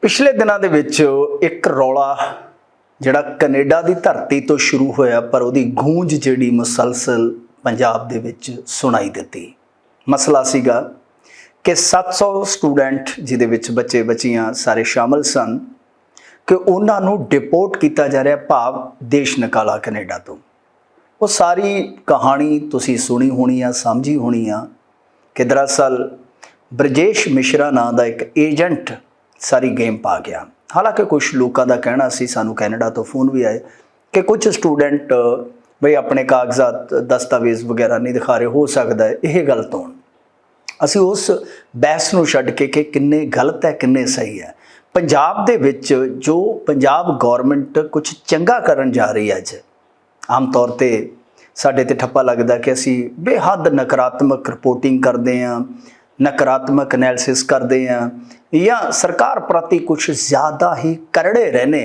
पिछले दिनों के विच एक रौला जिहड़ा कनेडा की धरती तो शुरू होया पर उहदी गूंज जिहड़ी मुसलसल पंजाब दे विच सुनाई दित्ती। मसला सीगा कि 700 स्टूडेंट जिहदे विच बच्चे बच्चियां सारे शामिल सन कि उन्हां नूं डिपोर्ट किया जा रहा, भाव देश निकाला कनेडा तो। वो सारी कहानी तुसीं सुनी होनी आ, समझी होनी आ कि दरअसल ब्रजेश मिश्रा नाम का एक एजेंट सारी गेम पा गया। हालांकि कुछ लोगों का कहना सी, सानू कैनेडा तो फोन भी आए कि कुछ स्टूडेंट बई अपने कागजात दस्तावेज वगैरह नहीं दिखा रहे, हो सकता है यह गलत हो। असी उस बहस नूं छड्ड के कि किन्ने गलत है किन्ने सही है। पंजाब दे विच जो पंजाब गौरमेंट कुछ चंगा करन जा रही है, अज आम तौर पर साडे ते ठप्पा लगता कि असी बेहद नकारात्मक रिपोर्टिंग करते हैं, नकारात्मक एनालिसिस करते हैं या सरकार प्रति कुछ ज़्यादा ही करड़े रहने।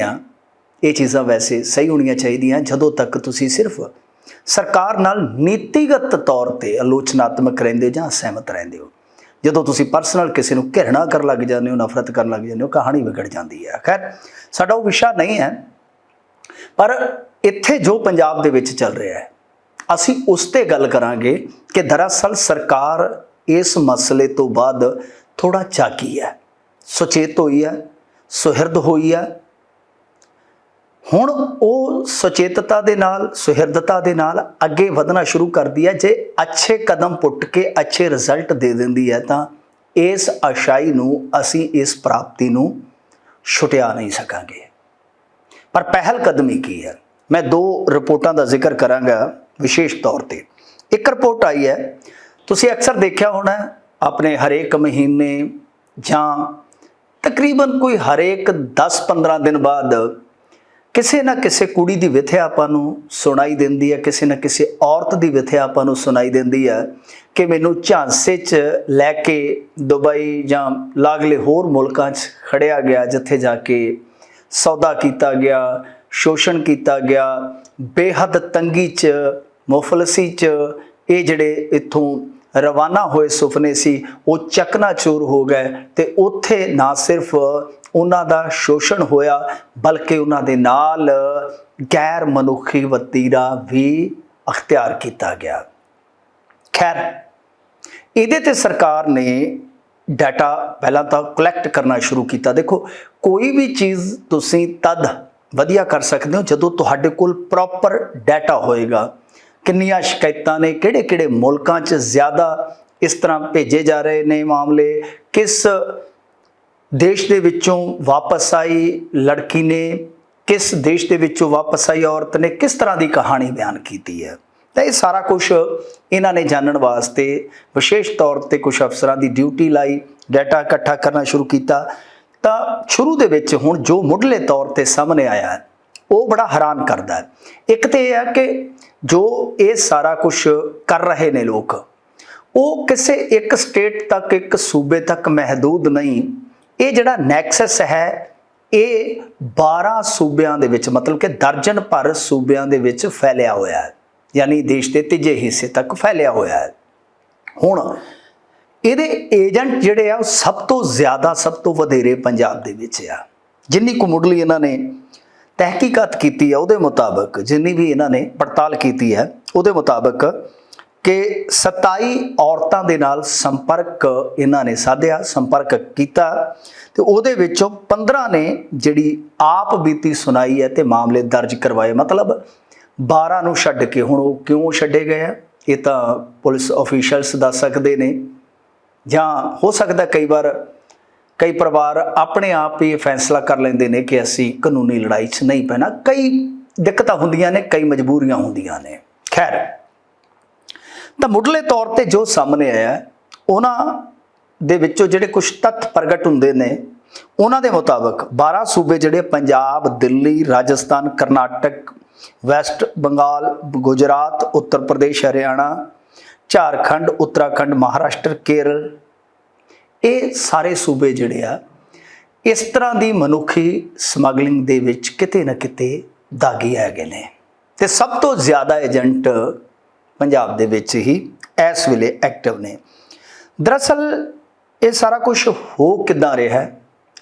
ये चीज़ां वैसे सही होनी चाहिए जदों तक तुसी सिर्फ सरकार नाल नीतिगत तौर पर आलोचनात्मक रहिंदे हो जां सहमत रहिंदे हो। जदों तुसी परसनल किसी नूं घिरना कर लग जाते हो, नफरत कर लग जाते हो, कहानी बिगड़ जाती है। खैर साडा वो विषय नहीं है, पर इत्थे जो पंजाब दे विच चल रहा है असी उस ते गल करांगे कि दरअसल सरकार इस मसले तो बाद थोड़ा जागी है, सुचेत हुई है, सुहिरद हुई है। हुण वो सुचेतता दे नाल सुहिरदता दे नाल अगे वधना शुरू कर दिया। जे अच्छे कदम पुट के अच्छे रिजल्ट दे देंदी है तो इस आशाई नूं असी इस प्राप्ति नूं छुटिया नहीं सकांगे। पर पहल कदमी की है, मैं दो रिपोर्टां का जिक्र करांगा विशेष तौर पर। एक रिपोर्ट आई है, तुसी अक्सर देखा होना अपने हरेक महीने जां तकरीबन कोई हरेक 10-15 दिन बाद किसी ना किसी कुड़ी की विथया आपां नूं सुनाई देंदी है, किसी ना किसी औरत की विथया आपां नूं सुनाई देंदी है कि मैनूं झांसे च लैके दुबई जां लागले होर मुल्कां च खड़िया गया, जिथे जाके सौदा किया गया, शोषण किया गया, बेहद तंगी च मुफलसी च ये जिहड़े इत्थों रवाना होए सुपने सी वो चकनाचूर हो गए। तो उत्थे ना सिर्फ उन्हां दा शोषण होया बल्कि उन्हां दे नाल गैर मनुखी वतीरा भी अख्तियार किया गया। खैर इहदे ते सरकार ने डाटा पहला तो कलैक्ट करना शुरू किया। देखो कोई भी चीज़ तुसीं तद वधिया कर सकते हो जदों तुहाडे कोल प्रॉपर डाटा होएगा। किन्नियां शिकायतां ने, किहड़े किहड़े मुल्कां च ज़्यादा इस तरह भेजे जा रहे ने मामले, किस देश दे विचों वापस आई लड़की ने, किस देश दे विचों वापस आई औरत ने, किस तरह की कहानी बयान की है। तो ये सारा कुछ इन्हां ने जानने वास्ते विशेष तौर पर कुछ अफसरां की ड्यूटी लाई, डाटा इकट्ठा करना शुरू किया। तो शुरू दे विच हुण जो मुढ़ले तौर पर सामने आया है वो बड़ा हैरान करता है। एक तो यह है कि जो ये सारा कुछ कर रहे ने लोग वो किसी एक स्टेट तक, एक सूबे तक महदूद नहीं। ये जिहड़ा नैक्सस है ये 12 सूबियां दे विच, मतलब कि दर्जन भर सूबियां दे विच फैलिया होया है, यानी देश के तीजे हिस्से तक फैलिया होया है। हुण इहदे एजेंट जिहड़े आ सब तो ज़्यादा, सब तो वधेरे पंजाब दे विच आ। जिन्नी को मुढ़ली इन्हां ने तहकीकात की है उहदे मुताबिक, जिन्नी भी इन्हां ने पड़ताल की है उहदे मुताबिक कि 27 औरतां दे नाल संपर्क इन्हां ने साधिया, संपर्क किया। तो उहदे विचों 15 ने जिहड़ी आप बीती सुनाई है तो मामले दर्ज करवाए। मतलब 12 नूं छड्ड के हुण वो क्यों छड्डे गए हैं ये तो पुलिस ऑफिशियल्स दस सकते हैं, जां हो सकता कई बार कई परिवार अपने आप ही फैसला कर लेंदे ने कि असी कानूनी लड़ाई च नहीं पैना। कई दिक्कतां हुंदियां ने, कई मजबूरियां हुंदियां ने। खैर तो मुढ़ले तौर पर जो सामने आया उन्हां दे विचों जिहड़े कुछ तत्थ प्रगट हुंदे ने उन्हां दे मुताबिक 12 सूबे जिहड़े पंजाब, दिल्ली, राजस्थान, कर्नाटक, वैस्ट बंगाल, गुजरात, उत्तर प्रदेश, हरियाणा, झारखंड, उत्तराखंड, महाराष्ट्र, केरल, ये सारे सूबे जिहड़े आ इस तरह की मनुखी समगलिंग दे विच किते ना किते दागी हैगे ने। ते सब तो ज़्यादा एजेंट पंजाब दे विच ही इस वेले एक्टिव ने। दरअसल ये सारा कुछ हो किदां रहा है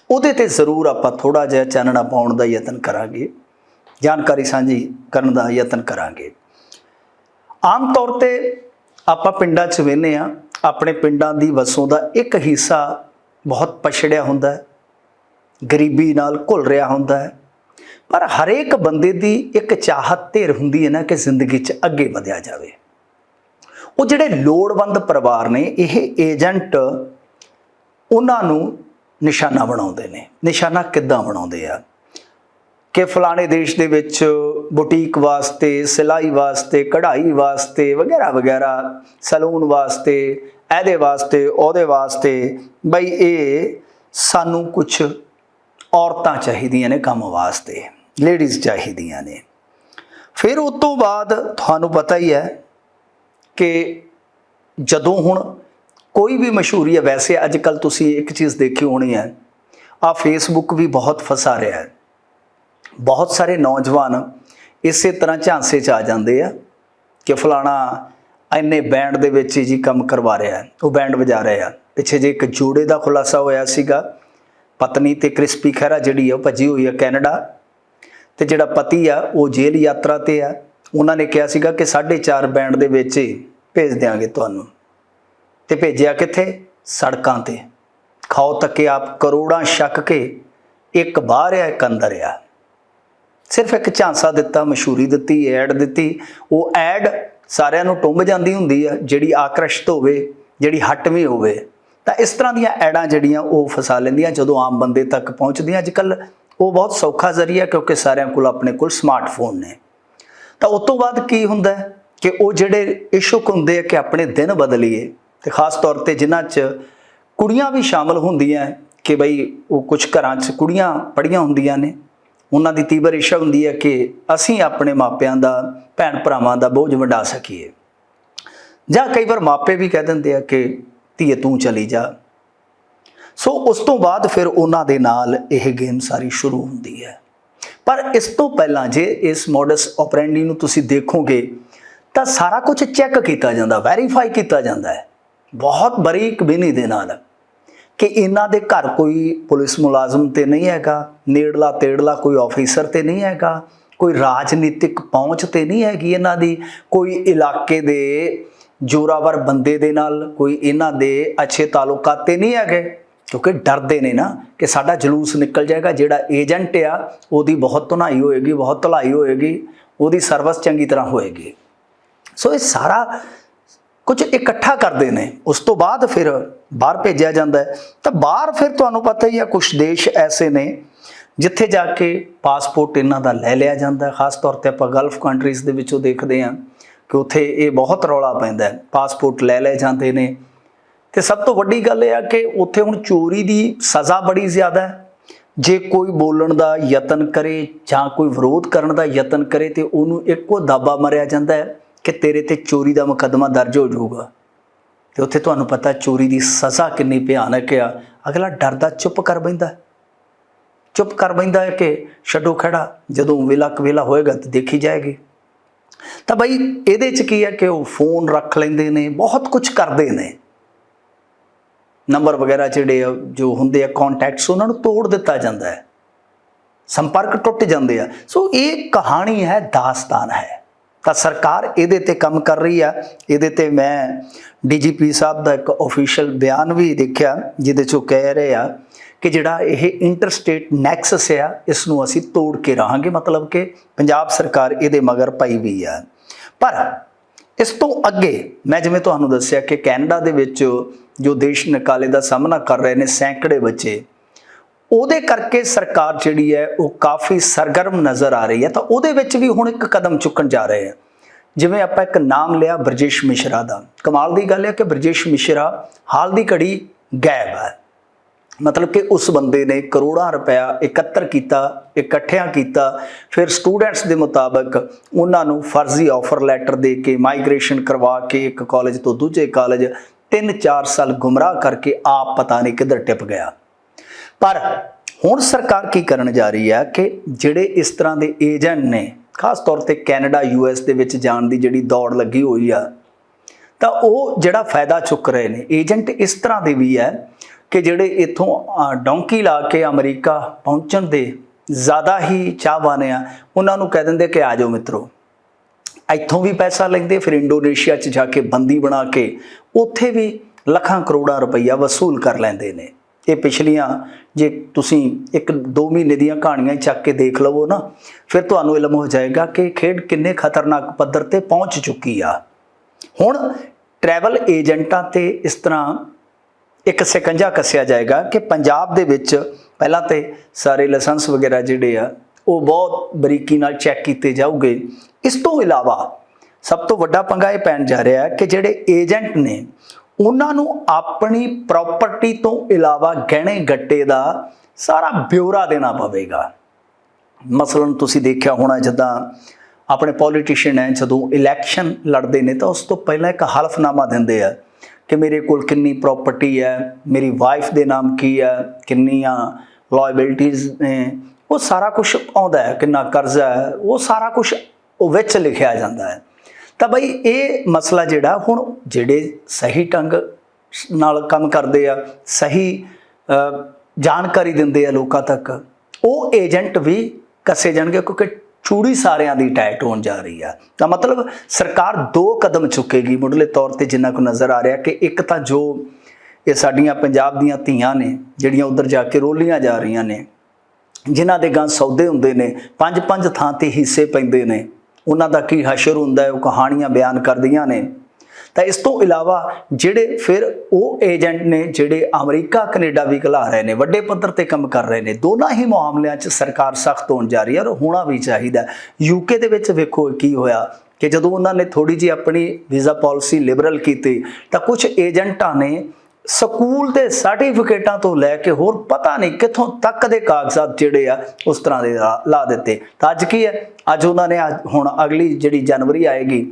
ਉਹਦੇ ਤੇ ਜ਼ਰੂਰ ਆਪਾਂ ਥੋੜ੍ਹਾ ਜਿਹਾ ਚਾਨਣਾ ਪਾਉਣ ਦਾ ਯਤਨ ਕਰਾਂਗੇ, ਜਾਣਕਾਰੀ ਸਾਂਝੀ ਕਰਨ ਦਾ ਯਤਨ ਕਰਾਂਗੇ। ਆਮ ਤੌਰ 'ਤੇ ਆਪਾਂ ਪਿੰਡਾਂ 'ਚ ਵੇਖਦੇ ਹਾਂ, ਆਪਣੇ ਪਿੰਡਾਂ ਦੀ ਵਸੋਂ ਦਾ ਇੱਕ ਹਿੱਸਾ ਬਹੁਤ ਪਛੜਿਆ ਹੁੰਦਾ ਹੈ, ਗਰੀਬੀ ਨਾਲ ਘੁਲ ਰਿਹਾ ਹੁੰਦਾ ਹੈ, ਪਰ ਹਰੇਕ ਬੰਦੇ ਦੀ ਇੱਕ ਚਾਹਤ ਧਿਰ ਹੁੰਦੀ ਹੈ ਨਾ ਕਿ ਜ਼ਿੰਦਗੀ 'ਚ ਅੱਗੇ ਵਧਿਆ ਜਾਵੇ। ਉਹ ਜਿਹੜੇ ਲੋੜਵੰਦ ਪਰਿਵਾਰ ਨੇ, ਇਹ ਏਜੰਟ ਉਹਨਾਂ ਨੂੰ ਨਿਸ਼ਾਨਾ ਬਣਾਉਂਦੇ ਨੇ। ਨਿਸ਼ਾਨਾ ਕਿੱਦਾਂ ਬਣਾਉਂਦੇ ਆ ਕਿ ਫਲਾਣੇ ਦੇਸ਼ ਦੇ ਵਿੱਚ ਬੁਟੀਕ ਵਾਸਤੇ, ਸਿਲਾਈ ਵਾਸਤੇ, ਕਢਾਈ ਵਾਸਤੇ ਵਗੈਰਾ ਵਗੈਰਾ, ਸਲੂਨ ਵਾਸਤੇ, ਇਹਦੇ ਵਾਸਤੇ, ਉਹਦੇ ਵਾਸਤੇ, ਬਈ ਇਹ ਸਾਨੂੰ ਕੁਛ ਔਰਤਾਂ ਚਾਹੀਦੀਆਂ ਨੇ ਕੰਮ ਵਾਸਤੇ, ਲੇਡੀਜ਼ ਚਾਹੀਦੀਆਂ ਨੇ। ਫਿਰ ਉਸ ਤੋਂ ਬਾਅਦ ਤੁਹਾਨੂੰ ਪਤਾ ਹੀ ਹੈ ਕਿ ਜਦੋਂ ਹੁਣ ਕੋਈ ਵੀ ਮਸ਼ਹੂਰੀ ਹੈ, ਵੈਸੇ ਅੱਜ ਕੱਲ੍ਹ ਤੁਸੀਂ ਇੱਕ ਚੀਜ਼ ਦੇਖੀ ਹੋਣੀ ਹੈ, ਆਹ ਫੇਸਬੁੱਕ ਵੀ ਬਹੁਤ ਫਸਾ ਰਿਹਾ ਹੈ। ਬਹੁਤ ਸਾਰੇ ਨੌਜਵਾਨ ਇਸੇ ਤਰ੍ਹਾਂ ਝਾਂਸੇ 'ਚ ਆ ਜਾਂਦੇ ਆ ਕਿ ਫਲਾਣਾ ਇੰਨੇ ਬੈਂਡ ਦੇ ਵਿੱਚ ਹੀ ਜੀ ਕੰਮ ਕਰਵਾ ਰਿਹਾ, ਉਹ ਬੈਂਡ ਵਜਾ ਰਹੇ ਆ। ਪਿੱਛੇ ਜੇ ਇੱਕ ਜੋੜੇ ਦਾ ਖੁਲਾਸਾ ਹੋਇਆ ਸੀਗਾ, ਪਤਨੀ ਤੇ ਕ੍ਰਿਸਪੀ ਖਹਿਰਾ ਜਿਹੜੀ ਆ ਉਹ ਭੱਜੀ ਹੋਈ ਆ ਕੈਨੇਡਾ, ਤੇ ਜਿਹੜਾ ਪਤੀ ਆ ਉਹ ਜੇਲ੍ਹ ਯਾਤਰਾ ਤੇ ਆ। ਉਹਨਾਂ ਨੇ ਕਿਹਾ ਸੀਗਾ ਕਿ 4.5 ਬੈਂਡ ਦੇ ਵਿੱਚ ਹੀ ਭੇਜ ਦਿਆਂਗੇ ਤੁਹਾਨੂੰ, ਤੇ ਭੇਜਿਆ ਕਿੱਥੇ? ਸੜਕਾਂ ਤੇ। ਖਾਓ ਤੱਕੇ ਆਪ, ਕਰੋੜਾਂ ਛੱਕ ਕੇ ਇੱਕ ਬਾਹਰ ਆ ਇੱਕ ਅੰਦਰ ਆ। ਸਿਰਫ ਇੱਕ ਝਾਂਸਾ ਦਿੱਤਾ, ਮਸ਼ਹੂਰੀ ਦਿੱਤੀ, ਐਡ ਦਿੱਤੀ। ਉਹ ਐਡ ਸਾਰਿਆਂ ਨੂੰ ਟੁੰਬ ਜਾਂਦੀ ਹੁੰਦੀ ਆ, ਜਿਹੜੀ ਆਕਰਸ਼ਿਤ ਹੋਵੇ, ਜਿਹੜੀ ਹਟਵੀਂ ਹੋਵੇ। ਤਾਂ ਇਸ ਤਰ੍ਹਾਂ ਦੀਆਂ ਐਡਾਂ ਜਿਹੜੀਆਂ ਉਹ ਫਸਾ ਲੈਂਦੀਆਂ ਜਦੋਂ ਆਮ ਬੰਦੇ ਤੱਕ ਪਹੁੰਚਦੀਆਂ। ਅੱਜ ਕੱਲ੍ਹ ਉਹ ਬਹੁਤ ਸੌਖਾ ਜ਼ਰੀਆ, ਕਿਉਂਕਿ ਸਾਰਿਆਂ ਕੋਲ ਆਪਣੇ ਕੋਲ ਸਮਾਰਟਫੋਨ ਨੇ। ਤਾਂ ਉਸ ਤੋਂ ਬਾਅਦ ਕੀ ਹੁੰਦਾ ਕਿ ਉਹ ਜਿਹੜੇ ਇਸ਼ੂਕ ਹੁੰਦੇ ਆ ਕਿ ਆਪਣੇ ਦਿਨ ਬਦਲੀਏ, ਤੇ ਖਾਸ ਤੌਰ 'ਤੇ ਜਿਨ੍ਹਾਂ 'ਚ ਕੁੜੀਆਂ ਵੀ ਸ਼ਾਮਲ ਹੁੰਦੀਆਂ ਕਿ ਬਈ ਉਹ ਕੁਝ ਘਰਾਂ 'ਚ ਕੁੜੀਆਂ ਪੜ੍ਹੀਆਂ ਹੁੰਦੀਆਂ ਨੇ, ਉਹਨਾਂ ਦੀ ਤੀਬਰ ਇੱਛਾ ਹੁੰਦੀ ਹੈ ਕਿ ਅਸੀਂ ਆਪਣੇ ਮਾਪਿਆਂ ਦਾ, ਭੈਣ ਭਰਾਵਾਂ ਦਾ ਬੋਝ ਵੰਡਾ ਸਕੀਏ। ਜਾਂ ਕਈ ਵਾਰ ਮਾਪੇ ਵੀ ਕਹਿ ਦਿੰਦੇ ਆ ਕਿ ਧੀਏ ਤੂੰ ਚਲੀ ਜਾ। ਸੋ ਉਸ ਤੋਂ ਬਾਅਦ ਫਿਰ ਉਹਨਾਂ ਦੇ ਨਾਲ ਇਹ ਗੇਮ ਸਾਰੀ ਸ਼ੁਰੂ ਹੁੰਦੀ ਹੈ। ਪਰ ਇਸ ਤੋਂ ਪਹਿਲਾਂ ਜੇ ਇਸ ਮੋਡਸ ਆਪਰੈਂਡੀ ਨੂੰ ਤੁਸੀਂ ਦੇਖੋਗੇ ਤਾਂ ਸਾਰਾ ਕੁਝ ਚੈੱਕ ਕੀਤਾ ਜਾਂਦਾ, ਵੈਰੀਫਾਈ ਕੀਤਾ ਜਾਂਦਾ ਹੈ ਬਹੁਤ ਬਰੀਕ ਬੀਨੀ ਦੇ ਨਾਲ ਕਿ ਇਹਨਾਂ ਦੇ ਘਰ ਕੋਈ ਪੁਲਿਸ ਮੁਲਾਜ਼ਮ ਤੇ ਨਹੀਂ ਹੈਗਾ, ਨੇੜਲਾ ਤੇੜਲਾ ਕੋਈ ਆਫੀਸਰ ਤੇ ਨਹੀਂ ਹੈਗਾ, ਕੋਈ ਰਾਜਨੀਤਿਕ ਪਹੁੰਚ ਤੇ ਨਹੀਂ ਹੈਗੀ ਇਹਨਾਂ ਦੀ, ਕੋਈ ਇਲਾਕੇ ਦੇ ਜ਼ੋਰਾਵਰ ਬੰਦੇ ਦੇ ਨਾਲ ਕੋਈ ਇਹਨਾਂ ਦੇ ਅੱਛੇ ਤਾਲੁਕਾਤ ਤੇ ਨਹੀਂ ਹੈਗੇ, ਕਿਉਂਕਿ ਡਰਦੇ ਨੇ ਨਾ ਕਿ ਸਾਡਾ ਜਲੂਸ ਨਿਕਲ ਜਾਏਗਾ। ਜਿਹੜਾ ਏਜੰਟ ਆ ਉਹਦੀ ਬਹੁਤ ਧੁਨਾਈ ਹੋਏਗੀ, ਬਹੁਤ ਧੁਲਾਈ ਹੋਏਗੀ, ਉਹਦੀ ਸਰਵਿਸ ਚੰਗੀ ਤਰ੍ਹਾਂ ਹੋਏਗੀ। ਸੋ ਇਹ ਸਾਰਾ ਕੁਝ ਇਕੱਠਾ ਕਰਦੇ ਨੇ। ਉਸ ਤੋਂ ਬਾਅਦ ਫਿਰ ਬਾਹਰ ਭੇਜਿਆ ਜਾਂਦਾ ਹੈ। ਤਾਂ ਬਾਹਰ ਫਿਰ ਤੁਹਾਨੂੰ ਪਤਾ ਹੀ ਆ, ਕੁਝ ਦੇਸ਼ ਐਸੇ ਨੇ ਜਿੱਥੇ ਜਾ ਕੇ ਪਾਸਪੋਰਟ ਇਹਨਾਂ ਦਾ ਲੈ ਲਿਆ ਜਾਂਦਾ। ਖਾਸ ਤੌਰ 'ਤੇ ਆਪਾਂ ਗਲਫ ਕੰਟਰੀਜ਼ ਦੇ ਵਿੱਚੋਂ ਦੇਖਦੇ ਹਾਂ ਕਿ ਉੱਥੇ ਇਹ ਬਹੁਤ ਰੌਲਾ ਪੈਂਦਾ ਹੈ, ਪਾਸਪੋਰਟ ਲੈ ਲਏ ਜਾਂਦੇ ਨੇ। ਤੇ ਸਭ ਤੋਂ ਵੱਡੀ ਗੱਲ ਇਹ ਆ ਕਿ ਉੱਥੇ ਹੁਣ ਚੋਰੀ ਦੀ ਸਜ਼ਾ ਬੜੀ ਜ਼ਿਆਦਾ ਹੈ। ਜੇ ਕੋਈ ਬੋਲਣ ਦਾ ਯਤਨ ਕਰੇ ਜਾਂ ਕੋਈ ਵਿਰੋਧ ਕਰਨ ਦਾ ਯਤਨ ਕਰੇ ਤੇ ਉਹਨੂੰ ਇੱਕੋ ਦਾਬਾ ਮਾਰਿਆ ਜਾਂਦਾ ਹੈ ਕਿ ਤੇਰੇ ਤੇ ਚੋਰੀ ਦਾ ਮੁਕੱਦਮਾ ਦਰਜ ਹੋ ਜਾਊਗਾ। ਤੇ ਉੱਥੇ ਤੁਹਾਨੂੰ ਪਤਾ ਚੋਰੀ ਦੀ ਸਜ਼ਾ ਕਿੰਨੀ ਭਿਆਨਕ ਆ। ਅਗਲਾ ਡਰਦਾ ਚੁੱਪ ਕਰ ਬੈਂਦਾ, ਚੁੱਪ ਕਰ ਬੈਂਦਾ ਹੈ ਕਿ ਛੱਡੋ ਖੜਾ, ਜਦੋਂ ਵੇਲਾ ਕਵੇਲਾ ਹੋਏਗਾ ਤਾਂ ਦੇਖੀ ਜਾਏਗੀ। ਤਾਂ ਬਈ ਇਹਦੇ 'ਚ ਕੀ ਹੈ ਕਿ ਉਹ ਫੋਨ ਰੱਖ ਲੈਂਦੇ ਨੇ, ਬਹੁਤ ਕੁਝ ਕਰਦੇ ਨੇ। ਨੰਬਰ ਵਗੈਰਾ ਜਿਹੜੇ ਜੋ ਹੁੰਦੇ ਆ ਕੌਨਟੈਕਟਸ, ਉਹਨਾਂ ਨੂੰ ਤੋੜ ਦਿੱਤਾ ਜਾਂਦਾ ਹੈ, ਸੰਪਰਕ ਟੁੱਟ ਜਾਂਦੇ ਆ। ਸੋ ਇਹ ਕਹਾਣੀ ਹੈ, ਦਾਸਤਾਨ ਹੈ। ਤਾਂ ਸਰਕਾਰ ਇਹਦੇ ਤੇ ਕੰਮ ਕਰ ਰਹੀ ਆ। ਇਹਦੇ ਤੇ ਮੈਂ DGP ਸਾਹਿਬ ਦਾ ਇੱਕ ਆਫੀਸ਼ੀਅਲ ਬਿਆਨ ਵੀ ਦੇਖਿਆ ਜਿਹਦੇ 'ਚੋਂ ਕਹਿ ਰਹੇ ਆ ਕਿ ਜਿਹੜਾ ਇਹ ਇੰਟਰਸਟੇਟ ਨੈਕਸਸ ਆ, ਇਸ ਨੂੰ ਅਸੀਂ ਤੋੜ ਕੇ ਰਹਾਂਗੇ। ਮਤਲਬ ਕਿ ਪੰਜਾਬ ਸਰਕਾਰ ਇਹਦੇ ਮਗਰ ਪਈ ਵੀ ਆ। ਪਰ ਇਸ ਤੋਂ ਅੱਗੇ ਮੈਂ ਜਿਵੇਂ ਤੁਹਾਨੂੰ ਦੱਸਿਆ ਕਿ ਕੈਨੇਡਾ ਦੇ ਵਿੱਚ ਜੋ ਦੇਸ਼ ਨਿਕਾਲੇ ਦਾ ਸਾਹਮਣਾ ਕਰ ਰਹੇ ਨੇ ਸੈਂਕੜੇ ਬੱਚੇ, ਉਹਦੇ ਕਰਕੇ ਸਰਕਾਰ ਜਿਹੜੀ ਹੈ ਉਹ ਕਾਫੀ ਸਰਗਰਮ ਨਜ਼ਰ ਆ ਰਹੀ ਹੈ। ਤਾਂ ਉਹਦੇ ਵਿੱਚ ਵੀ ਹੁਣ ਇੱਕ ਕਦਮ ਚੁੱਕਣ ਜਾ ਰਹੇ ਆ। ਜਿਵੇਂ ਆਪਾਂ ਇੱਕ ਨਾਮ ਲਿਆ ਬ੍ਰਜੇਸ਼ ਮਿਸ਼ਰਾ ਦਾ। ਕਮਾਲ ਦੀ ਗੱਲ ਹੈ ਕਿ ਬ੍ਰਜੇਸ਼ ਮਿਸ਼ਰਾ ਹਾਲ ਦੀ ਘੜੀ ਗਾਇਬ ਹੈ। ਮਤਲਬ ਕਿ ਉਸ ਬੰਦੇ ਨੇ ਕਰੋੜਾਂ ਰੁਪਇਆ ਇਕੱਠਿਆਂ ਕੀਤਾ। ਫਿਰ ਸਟੂਡੈਂਟਸ ਦੇ ਮੁਤਾਬਕ ਉਹਨਾਂ ਨੂੰ ਫਰਜ਼ੀ ਆਫਰ ਲੈਟਰ ਦੇ ਕੇ ਮਾਈਗ੍ਰੇਸ਼ਨ ਕਰਵਾ ਕੇ ਇੱਕ ਕਾਲਜ ਤੋਂ ਦੂਜੇ ਕਾਲਜ 3-4 ਸਾਲ ਗੁੰਮਰਾਹ ਕਰਕੇ ਆਪ ਪਤਾ ਨਹੀਂ ਕਿੱਧਰ ਟਿਪ ਗਿਆ। ਪਰ ਹੁਣ ਸਰਕਾਰ ਕੀ ਕਰਨ ਜਾ ਰਹੀ ਹੈ ਕਿ ਜਿਹੜੇ ਇਸ ਤਰ੍ਹਾਂ ਦੇ ਏਜੰਟ ਨੇ, ਖਾਸ ਤੌਰ ਤੇ ਕੈਨੇਡਾ US ਦੇ ਵਿੱਚ ਜਾਣ ਦੀ ਜਿਹੜੀ ਦੌੜ ਲੱਗੀ ਹੋਈ ਆ, ਤਾਂ ਉਹ ਜਿਹੜਾ ਫਾਇਦਾ ਚੁੱਕ ਰਹੇ ਨੇ ਏਜੰਟ ਇਸ ਤਰ੍ਹਾਂ ਦੇ ਵੀ ਹੈ ਕਿ ਜਿਹੜੇ ਇੱਥੋਂ ਡੌਂਕੀ ਲਾ ਕੇ ਅਮਰੀਕਾ ਪਹੁੰਚਣ ਦੇ ਜ਼ਿਆਦਾ ਹੀ ਚਾਹਵਾਨ ਆ, ਉਹਨਾਂ ਨੂੰ ਕਹਿ ਦਿੰਦੇ ਕਿ ਆ ਜਾਓ ਮਿੱਤਰੋ। ਇੱਥੋਂ ਵੀ ਪੈਸਾ ਲੈਂਦੇ, ਫਿਰ ਇੰਡੋਨੇਸ਼ੀਆ 'ਚ ਜਾ ਕੇ ਬੰਦੀ ਬਣਾ ਕੇ ਉੱਥੇ ਵੀ ਲੱਖਾਂ ਕਰੋੜਾਂ ਰੁਪਈਆ ਵਸੂਲ ਕਰ ਲੈਂਦੇ ਨੇ। ਇਹ ਪਿਛਲੀਆਂ ਜੇ ਤੁਸੀਂ 1-2 ਮਹੀਨੇ ਦੀਆਂ ਕਹਾਣੀਆਂ ਚੱਕ ਕੇ ਦੇਖ ਲਵੋ ਨਾ, ਫਿਰ ਤੁਹਾਨੂੰ ਇਲਮ ਹੋ ਜਾਏਗਾ ਕਿ ਖੇਡ ਕਿੰਨੇ ਖਤਰਨਾਕ ਪੱਧਰ ਤੇ ਪਹੁੰਚ ਚੁੱਕੀ ਆ। ਹੁਣ ਟਰੈਵਲ ਏਜੰਟਾਂ ਤੇ ਇਸ ਤਰ੍ਹਾਂ ਇੱਕ ਸਿਕੰਜਾ ਕੱਸਿਆ ਜਾਏਗਾ ਕਿ ਪੰਜਾਬ ਦੇ ਵਿੱਚ ਪਹਿਲਾਂ ਤੇ ਸਾਰੇ ਲਾਇਸੈਂਸ ਵਗੈਰਾ ਜਿਹੜੇ ਆ ਉਹ ਬਹੁਤ ਬਰੀਕੀ ਨਾਲ ਚੈੱਕ ਕੀਤੇ ਜਾਊਗੇ। ਇਸ ਤੋਂ ਇਲਾਵਾ ਸਭ ਤੋਂ ਵੱਡਾ ਪੰਗਾ ਇਹ ਪੈਣ ਜਾ ਰਿਹਾ ਹੈ ਕਿ ਜਿਹੜੇ ਏਜੰਟ ਨੇ ਉਹਨਾਂ ਨੂੰ ਆਪਣੀ ਪ੍ਰਾਪਰਟੀ ਤੋਂ ਇਲਾਵਾ ਗਹਿਣੇ ਗੱਟੇ ਦਾ ਸਾਰਾ ਬਿਊਰਾ ਦੇਣਾ ਪਵੇਗਾ। ਮਸਲਨ ਤੁਸੀਂ ਦੇਖਿਆ ਹੋਣਾ, ਜਿੱਦਾਂ ਆਪਣੇ ਪੋਲੀਟੀਸ਼ੀਅਨ ਹੈ ਜਦੋਂ ਇਲੈਕਸ਼ਨ ਲੜਦੇ ਨੇ ਤਾਂ ਉਸ ਤੋਂ ਪਹਿਲਾਂ ਇੱਕ ਹਲਫਨਾਮਾ ਦਿੰਦੇ ਆ ਕਿ ਮੇਰੇ ਕੋਲ ਕਿੰਨੀ ਪ੍ਰਾਪਰਟੀ ਹੈ, ਮੇਰੀ ਵਾਈਫ ਦੇ ਨਾਮ ਕੀ ਹੈ, ਕਿੰਨੀਆਂ ਲਾਇਬਿਲਟੀਜ਼ ਨੇ, ਉਹ ਸਾਰਾ ਕੁਝ ਆਉਂਦਾ ਹੈ, ਕਿੰਨਾ ਕਰਜ਼ਾ ਹੈ, ਉਹ ਸਾਰਾ ਕੁਝ ਉਹ ਵਿੱਚ ਲਿਖਿਆ ਜਾਂਦਾ ਹੈ। ਤਾਂ ਬਈ ਇਹ ਮਸਲਾ ਜਿਹੜਾ ਹੁਣ ਜਿਹੜੇ ਸਹੀ ਢੰਗ ਨਾਲ ਕੰਮ ਕਰਦੇ ਆ, ਸਹੀ ਜਾਣਕਾਰੀ ਦਿੰਦੇ ਆ ਲੋਕਾਂ ਤੱਕ, ਉਹ ਏਜੰਟ ਵੀ ਕੱਸੇ ਜਾਣਗੇ ਕਿਉਂਕਿ ਚੂੜੀ ਸਾਰਿਆਂ ਦੀ ਟਾਈਟ ਹੋਣ ਜਾ ਰਹੀ ਆ। ਤਾਂ ਮਤਲਬ ਸਰਕਾਰ 2 ਕਦਮ ਚੁੱਕੇਗੀ ਮੁੱਢਲੇ ਤੌਰ ਤੇ, ਜਿੰਨਾ ਕੁ ਨਜ਼ਰ ਆ ਰਿਹਾ ਕਿ ਇੱਕ ਤਾਂ ਜੋ ਇਹ ਸਾਡੀਆਂ ਪੰਜਾਬ ਦੀਆਂ ਧੀਆਂ ਨੇ ਜਿਹੜੀਆਂ ਉੱਧਰ ਜਾ ਕੇ ਰੋਲੀਆਂ ਜਾ ਰਹੀਆਂ ਨੇ, ਜਿਨ੍ਹਾਂ ਦੇ ਗਾਂ ਸੌਦੇ ਹੁੰਦੇ ਨੇ, 5-5 ਥਾਂ ਤੇ ਹਿੱਸੇ ਪੈਂਦੇ ਨੇ, ਉਹਨਾਂ ਦਾ ਕੀ ਹਸ਼ਰ ਹੁੰਦਾ ਹੈ, ਉਹ ਕਹਾਣੀਆਂ ਬਿਆਨ ਕਰਦੀਆਂ ਨੇ। ਤਾਂ ਇਸ ਤੋਂ ਇਲਾਵਾ ਜਿਹੜੇ ਫਿਰ ਉਹ ਏਜੰਟ ਨੇ ਜਿਹੜੇ ਅਮਰੀਕਾ ਕੈਨੇਡਾ ਵੀ ਘਲਾ ਰਹੇ ਨੇ, ਵੱਡੇ ਪੱਧਰ ਤੇ ਕੰਮ ਕਰ ਰਹੇ ਨੇ, ਦੋਨਾਂ ਹੀ ਮਾਮਲਿਆਂ 'ਚ ਸਰਕਾਰ ਸਖਤ ਹੋਣ ਜਾ ਰਹੀ ਹੈ ਔਰ ਹੋਣਾ ਵੀ ਚਾਹੀਦਾ। ਯੂਕੇ ਦੇ ਵਿੱਚ ਵੇਖੋ ਕੀ ਹੋਇਆ ਕਿ ਜਦੋਂ ਉਹਨਾਂ ਨੇ ਥੋੜੀ ਜਿਹੀ ਆਪਣੀ ਵੀਜ਼ਾ ਪਾਲਿਸੀ ਲਿਬਰਲ ਕੀਤੀ ਤਾਂ ਕੁਝ ਏਜੰਟਾਂ ਨੇ ਸਕੂਲ ਦੇ ਸਰਟੀਫਿਕੇਟਾਂ ਤੋਂ ਲੈ ਕੇ ਹੋਰ ਪਤਾ ਨਹੀਂ ਕਿੱਥੋਂ ਤੱਕ ਦੇ ਕਾਗਜ਼ਾਤ ਜਿਹੜੇ ਆ ਉਸ ਤਰ੍ਹਾਂ ਦੇ ਲਾ ਦਿੱਤੇ। ਤਾਂ ਅੱਜ ਕੀ ਹੈ, ਅੱਜ ਉਹਨਾਂ ਨੇ ਹੁਣ ਅਗਲੀ ਜਿਹੜੀ ਜਨਵਰੀ ਆਏਗੀ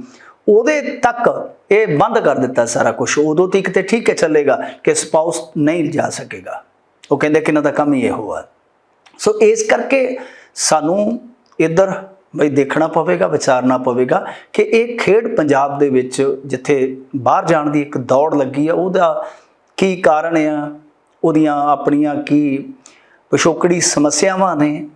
ਉਹਦੇ ਤੱਕ ਇਹ ਬੰਦ ਕਰ ਦਿੱਤਾ ਸਾਰਾ ਕੁਝ। ਉਦੋਂ ਤੱਕ ਤੇ ਠੀਕ ਹੈ ਚੱਲੇਗਾ ਕਿ ਸਪਾਊਸ ਨਹੀਂ ਜਾ ਸਕੇਗਾ, ਉਹ ਕਹਿੰਦੇ ਕਿ ਇਹਨਾਂ ਦਾ ਕੰਮ ਹੀ ਇਹੋ ਆ। ਸੋ ਇਸ ਕਰਕੇ ਸਾਨੂੰ ਇੱਧਰ ਬਈ ਦੇਖਣਾ ਪਵੇਗਾ, ਵਿਚਾਰਨਾ ਪਵੇਗਾ ਕਿ ਇਹ ਖੇਡ ਪੰਜਾਬ ਦੇ ਵਿੱਚ ਜਿੱਥੇ ਬਾਹਰ ਜਾਣ ਦੀ ਇੱਕ ਦੌੜ ਲੱਗੀ ਆ, ਉਹਦਾ ਕੀ ਕਾਰਨ ਆ, ਉਹਦੀਆਂ ਆਪਣੀਆਂ ਕੀ ਪਿਛੋਕੜੀ ਸਮੱਸਿਆਵਾਂ ਨੇ,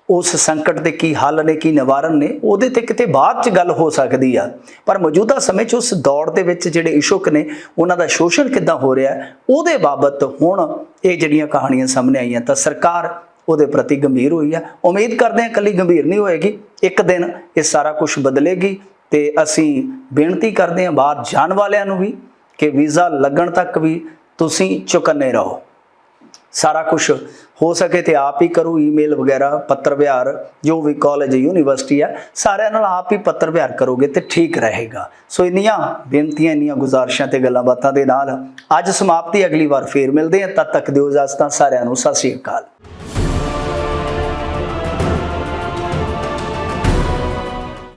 ਉਸ ਸੰਕਟ ਦੇ ਕੀ ਹੱਲ ਨੇ, ਕੀ ਨਿਵਾਰਨ ਨੇ, ਉਹਦੇ ਤੇ ਕਿਤੇ ਬਾਅਦ 'ਚ ਗੱਲ ਹੋ ਸਕਦੀ ਆ। ਪਰ ਮੌਜੂਦਾ ਸਮੇਂ 'ਚ ਉਸ ਦੌੜ ਦੇ ਵਿੱਚ ਜਿਹੜੇ ਇਸ਼ੂਕ ਨੇ ਉਹਨਾਂ ਦਾ ਸ਼ੋਸ਼ਣ ਕਿੱਦਾਂ ਹੋ ਰਿਹਾ, ਉਹਦੇ ਬਾਬਤ ਹੁਣ ਇਹ ਜਿਹੜੀਆਂ ਕਹਾਣੀਆਂ ਸਾਹਮਣੇ ਆਈਆਂ ਤਾਂ ਸਰਕਾਰ ਉਹਦੇ ਪ੍ਰਤੀ ਗੰਭੀਰ ਹੋਈ ਆ। ਉਮੀਦ ਕਰਦੇ ਹਾਂ ਇਕੱਲੀ ਗੰਭੀਰ ਨਹੀਂ ਹੋਏਗੀ, ਇੱਕ ਦਿਨ ਇਹ ਸਾਰਾ ਕੁਝ ਬਦਲੇਗੀ। ਤੇ ਅਸੀਂ ਬੇਨਤੀ ਕਰਦੇ ਹਾਂ ਬਾਹਰ ਜਾਣ ਵਾਲਿਆਂ ਨੂੰ ਵੀ ਕਿ ਵੀਜ਼ਾ ਲੱਗਣ ਤੱਕ ਵੀ ਤੁਸੀਂ ਚੁਕੰਨੇ ਰਹੋ। ਸਾਰਾ ਕੁਝ ਹੋ ਸਕੇ ਤੇ ਆਪ ਹੀ ਕਰੋ, ਈਮੇਲ ਵਗੈਰਾ, ਪੱਤਰ ਵਿਹਾਰ, ਜੋ ਵੀ ਕਾਲਜ ਯੂਨੀਵਰਸਿਟੀ ਆ ਸਾਰਿਆਂ ਨਾਲ ਆਪ ਹੀ ਪੱਤਰ ਵਿਹਾਰ ਕਰੋਗੇ ਤੇ ਠੀਕ ਰਹੇਗਾ। ਸੋ ਇੰਨੀਆਂ ਬੇਨਤੀਆਂ, ਇੰਨੀਆਂ ਗੁਜ਼ਾਰਿਸ਼ਾਂ ਤੇ ਗੱਲਾਂ ਬਾਤਾਂ ਦੇ ਨਾਲ ਅੱਜ ਸਮਾਪਤੀ। ਅਗਲੀ ਵਾਰ ਫੇਰ ਮਿਲਦੇ ਹਾਂ, ਤਦ ਤੱਕ ਦਿਓ ਇਜਾਜ਼ਤ। ਸਾਰਿਆਂ ਨੂੰ ਸਤਿ ਸ਼੍ਰੀ ਅਕਾਲ।